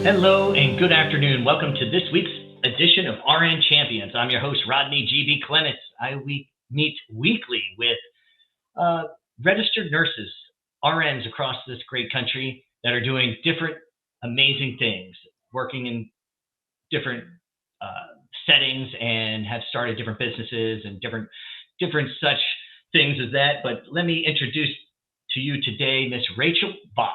Hello and good afternoon. Welcome to this week's edition of RN Champions. I'm your host, Rodney GB Clements. I meet weekly with uh, registered nurses, RNs across this great country that are doing different amazing things, working in different settings and have started different businesses and different such things as that. But let me introduce to you today Miss Rachel Voss.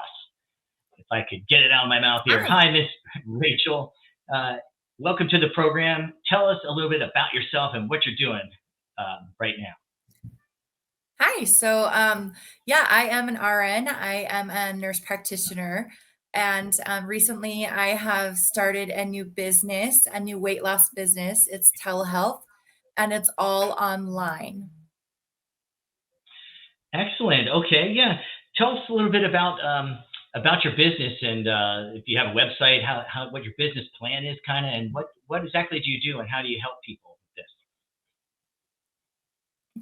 If I could get it out of my mouth here. Hi. Hi, Miss Rachel. Uh, Welcome to the program. Tell us a little bit about yourself and what you're doing right now. Hi. Yeah, I am an RN. I am a nurse practitioner. And recently I have started a new business, a new weight loss business. It's telehealth and it's all online. Excellent. Okay, yeah. Tell us a little bit about your business and if you have a website, how what your business plan is, kind of, and what exactly do you do and how do you help people with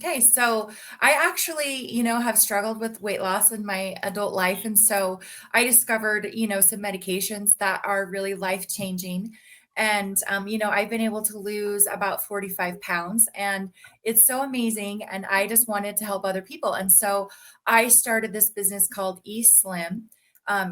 this? Okay, so I actually, have struggled with weight loss in my adult life. And so I discovered, some medications that are really life changing. And, I've been able to lose about 45 pounds and it's so amazing. And I just wanted to help other people. And so I started this business called Eslim.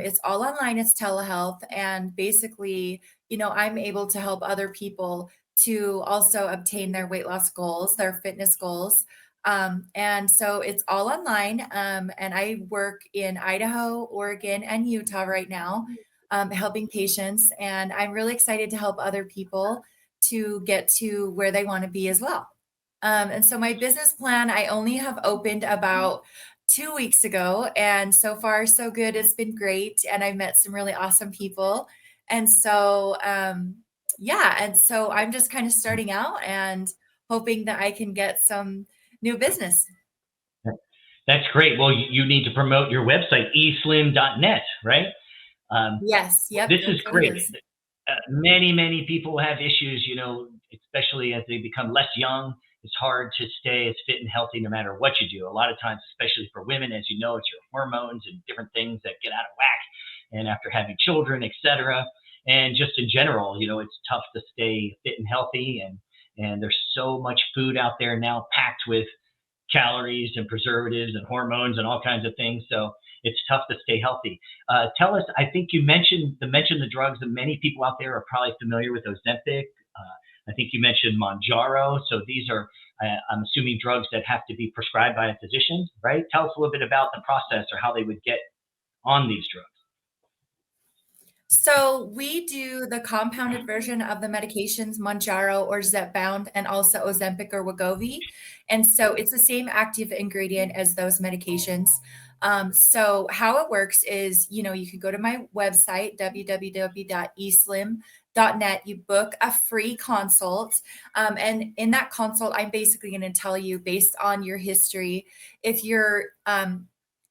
It's all online, it's telehealth. And basically, I'm able to help other people to also obtain their weight loss goals, their fitness goals, and so it's all online. And I work in Idaho, Oregon, and Utah right now, helping patients. And I'm really excited to help other people to get to where they want to be as well. And so my business plan, I only have opened about 2 weeks ago. And so far, so good. It's been great. And I've met some really awesome people. And so, yeah. And so I'm just kind of starting out and hoping that I can get some new business. That's great. Well, you need to promote your website, eslim.net, right? Um, Yes. Yep. this is That's what it great. is. Many people have issues, especially as they become less young. It's hard to stay as fit and healthy no matter what you do. A lot of times, especially for women, as you know, it's your hormones and different things that get out of whack. And after having children, etc., and just in general, it's tough to stay fit and healthy. And there's so much food out there now packed with calories and preservatives and hormones and all kinds of things. So it's tough to stay healthy. Tell us, I think you mentioned the drugs that many people out there are probably familiar with, Ozempic. I think you mentioned Monjaro. So these are, I'm assuming, drugs that have to be prescribed by a physician, right? Tell us a little bit about the process or how they would get on these drugs. So we do the compounded version of the medications, Monjaro or Zepbound, and also Ozempic or Wegovy. And so it's the same active ingredient as those medications. So how it works is, you can go to my website, www.eslim.net. You book a free consult. And in that consult, I'm basically going to tell you, based on your history, if you're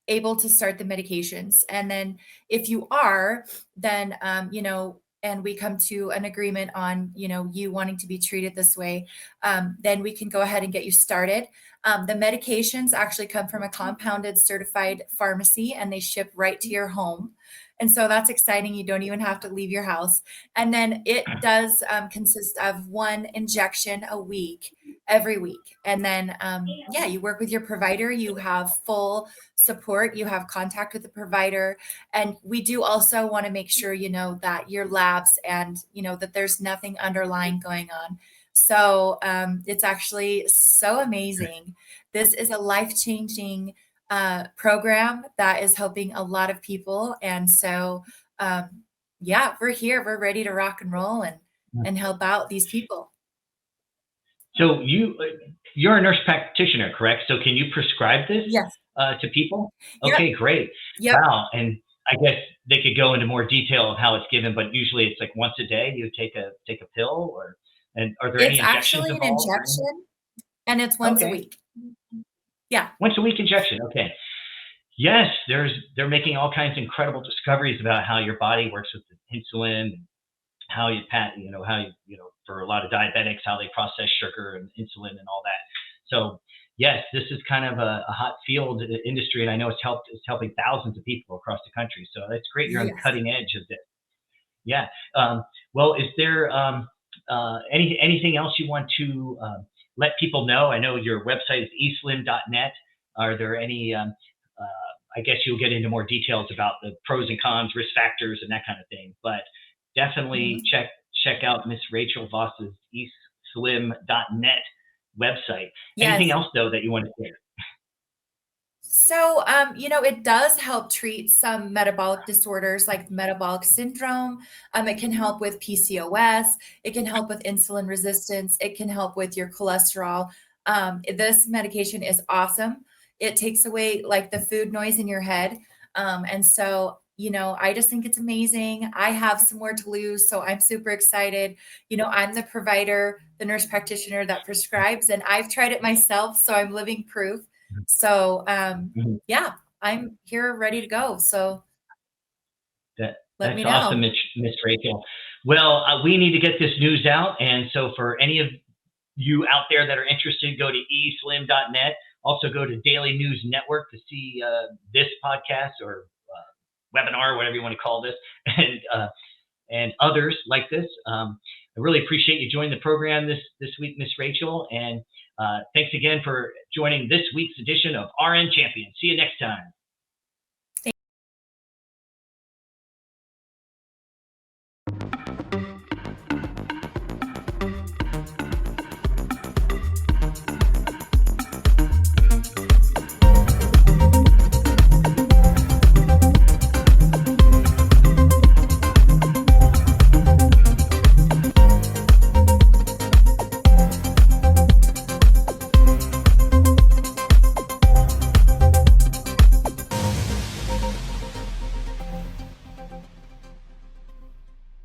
able to start the medications. And then if you are, then and we come to an agreement on you wanting to be treated this way, then we can go ahead and get you started. The medications actually come from a compounded certified pharmacy and they ship right to your home. And so that's exciting. You don't even have to leave your house. And then it does consist of one injection a week, every week. And then, yeah, you work with your provider. You have full support. You have contact with the provider. And we do also want to make sure, that your labs and, that there's nothing underlying going on. So it's actually so amazing. This is a life-changing program that is helping a lot of people. And so, yeah, we're here. We're ready to rock and roll and help out these people. So you're a nurse practitioner, correct? So can you prescribe this Yes. to people? Yep. Okay, great. Yep. Wow. And I guess they could go into more detail of how it's given, but usually it's like once a day you take a pill, and are there any It's injections actually an involved or anything? injection and it's once a Okay, week. Yeah. once a week injection. Okay. Yes, they're making all kinds of incredible discoveries about how your body works with the insulin, how how for a lot of diabetics, how they process sugar and insulin and all that. So yes, this is kind of a hot field industry, and I know it's helping thousands of people across the country. So that's great. You're on the Yes. cutting edge of this. Yeah. Well, is there anything else you want to let people know? I know your website is eslim.net. Are there any, I guess you'll get into more details about the pros and cons, risk factors, and that kind of thing. But definitely Mhm. check out Miss Rachel Voss's eslim.net website. Anything Yes. else though that you want to share? So, it does help treat some metabolic disorders like metabolic syndrome. It can help with PCOS. It can help with insulin resistance. It can help with your cholesterol. This medication is awesome. It takes away like the food noise in your head. And so, I just think it's amazing. I have some more to lose, so I'm super excited. I'm the provider, the nurse practitioner that prescribes, and I've tried it myself, so I'm living proof. So, Mhm. yeah, I'm here ready to go. So let That's me awesome, know. Miss Rachel. Well, we need to get this news out, and so for any of you out there that are interested, go to eslim.net. Also, go to Daily News Network to see this podcast or webinar, whatever you want to call this, and others like this. I really appreciate you joining the program this week, Miss Rachel, and thanks again for joining this week's edition of RN Champion. See you next time.